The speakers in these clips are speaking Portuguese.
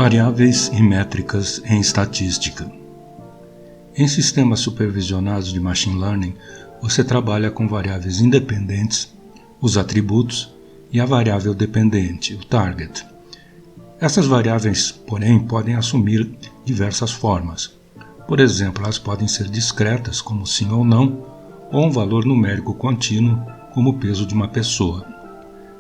Variáveis e métricas em estatística. Em sistemas supervisionados de Machine Learning, você trabalha com variáveis independentes, os atributos, e a variável dependente, o target. Essas variáveis, porém, podem assumir diversas formas. Por exemplo, elas podem ser discretas, como sim ou não, ou um valor numérico contínuo, como o peso de uma pessoa.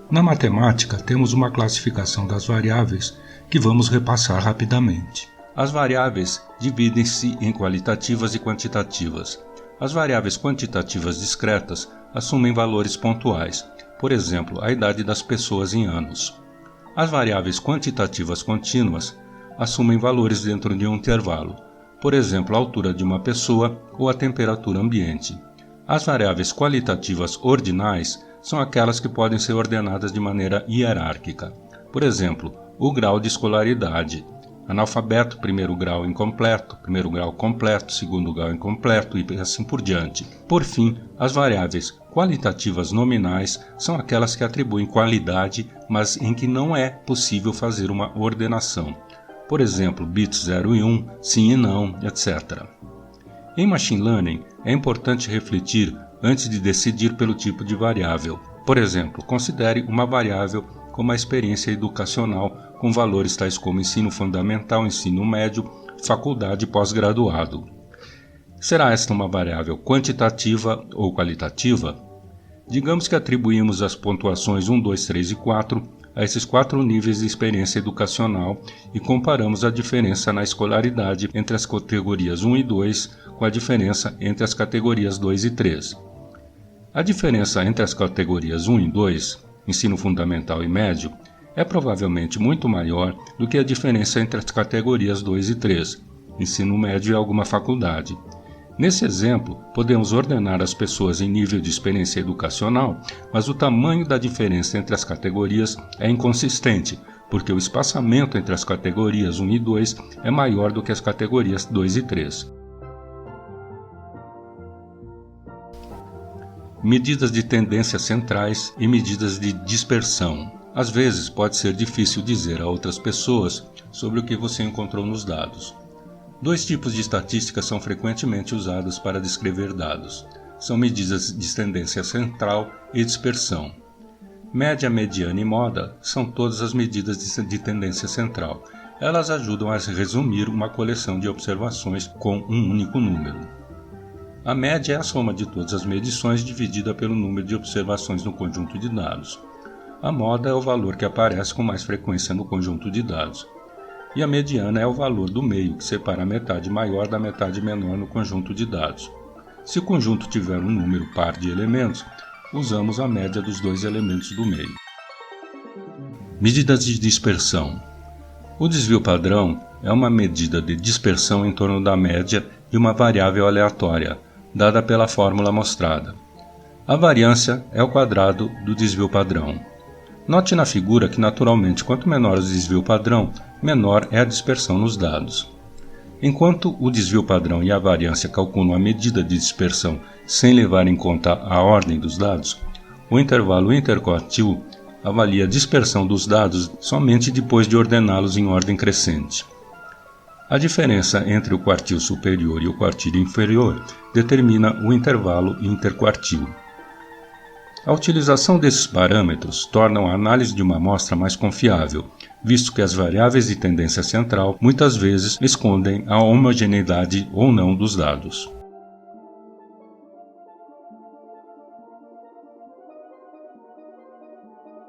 Na matemática, temos uma classificação das variáveis que vamos repassar rapidamente. As variáveis dividem-se em qualitativas e quantitativas. As variáveis quantitativas discretas assumem valores pontuais, por exemplo, a idade das pessoas em anos. As variáveis quantitativas contínuas assumem valores dentro de um intervalo, por exemplo, a altura de uma pessoa ou a temperatura ambiente. As variáveis qualitativas ordinais são aquelas que podem ser ordenadas de maneira hierárquica. Por exemplo, o grau de escolaridade. Analfabeto, primeiro grau incompleto, primeiro grau completo, segundo grau incompleto e assim por diante. Por fim, as variáveis qualitativas nominais são aquelas que atribuem qualidade, mas em que não é possível fazer uma ordenação. Por exemplo, bits 0 e 1, sim e não, etc. Em Machine Learning, é importante refletir antes de decidir pelo tipo de variável. Por exemplo, considere uma variável como a experiência educacional com valores tais como ensino fundamental, ensino médio, faculdade e pós-graduado. Será esta uma variável quantitativa ou qualitativa? Digamos que atribuímos as pontuações 1, 2, 3 e 4 a esses 4 níveis de experiência educacional e comparamos a diferença na escolaridade entre as categorias 1 e 2 com a diferença entre as categorias 2 e 3. A diferença entre as categorias 1 e 2, ensino fundamental e médio, é provavelmente muito maior do que a diferença entre as categorias 2 e 3, ensino médio e alguma faculdade. Nesse exemplo, podemos ordenar as pessoas em nível de experiência educacional, mas o tamanho da diferença entre as categorias é inconsistente, porque o espaçamento entre as categorias 1 e 2 é maior do que as categorias 2 e 3. Medidas de tendência centrais e medidas de dispersão. Às vezes pode ser difícil dizer a outras pessoas sobre o que você encontrou nos dados. 2 tipos de estatísticas são frequentemente usados para descrever dados. São medidas de tendência central e dispersão. Média, mediana e moda são todas as medidas de tendência central. Elas ajudam a resumir uma coleção de observações com um único número. A média é a soma de todas as medições dividida pelo número de observações no conjunto de dados. A moda é o valor que aparece com mais frequência no conjunto de dados. E a mediana é o valor do meio, que separa a metade maior da metade menor no conjunto de dados. Se o conjunto tiver um número par de elementos, usamos a média dos 2 elementos do meio. Medidas de dispersão. O desvio padrão é uma medida de dispersão em torno da média de uma variável aleatória, dada pela fórmula mostrada. A variância é o quadrado do desvio padrão. Note na figura que, naturalmente, quanto menor o desvio padrão, menor é a dispersão nos dados. Enquanto o desvio padrão e a variância calculam a medida de dispersão sem levar em conta a ordem dos dados, o intervalo interquartil avalia a dispersão dos dados somente depois de ordená-los em ordem crescente. A diferença entre o quartil superior e o quartil inferior determina o intervalo interquartil. A utilização desses parâmetros torna a análise de uma amostra mais confiável, visto que as variáveis de tendência central muitas vezes escondem a homogeneidade ou não dos dados.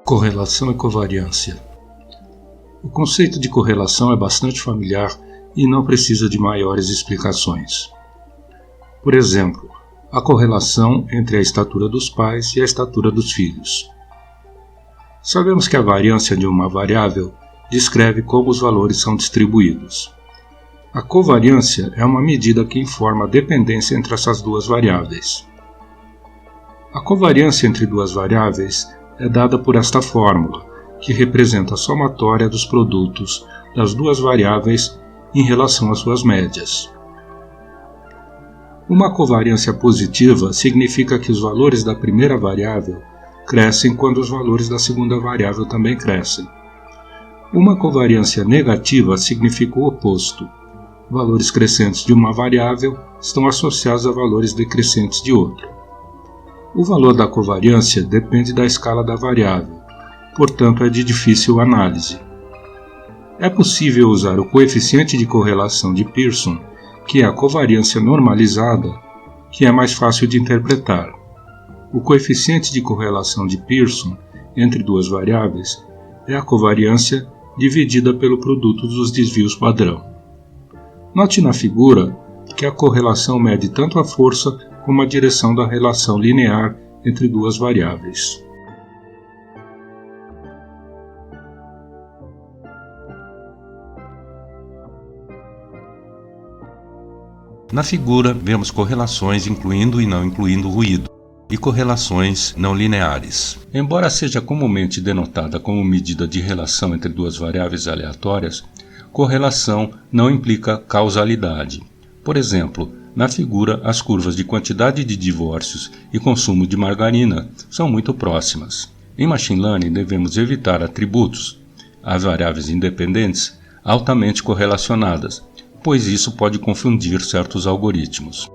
Correlação e covariância. O conceito de correlação é bastante familiar e não precisa de maiores explicações. Por exemplo, a correlação entre a estatura dos pais e a estatura dos filhos. Sabemos que a variância de uma variável descreve como os valores são distribuídos. A covariância é uma medida que informa a dependência entre essas duas variáveis. A covariância entre duas variáveis é dada por esta fórmula, que representa a somatória dos produtos das duas variáveis em relação às suas médias. Uma covariância positiva significa que os valores da primeira variável crescem quando os valores da segunda variável também crescem. Uma covariância negativa significa o oposto. Valores crescentes de uma variável estão associados a valores decrescentes de outra. O valor da covariância depende da escala da variável, portanto é de difícil análise. É possível usar o coeficiente de correlação de Pearson, que é a covariância normalizada, que é mais fácil de interpretar. O coeficiente de correlação de Pearson entre duas variáveis é a covariância dividida pelo produto dos desvios padrão. Note na figura que a correlação mede tanto a força como a direção da relação linear entre duas variáveis. Na figura, vemos correlações incluindo e não incluindo ruído, e correlações não lineares. Embora seja comumente denotada como medida de relação entre duas variáveis aleatórias, correlação não implica causalidade. Por exemplo, na figura, as curvas de quantidade de divórcios e consumo de margarina são muito próximas. Em Machine Learning, devemos evitar atributos, as variáveis independentes, altamente correlacionadas, pois isso pode confundir certos algoritmos.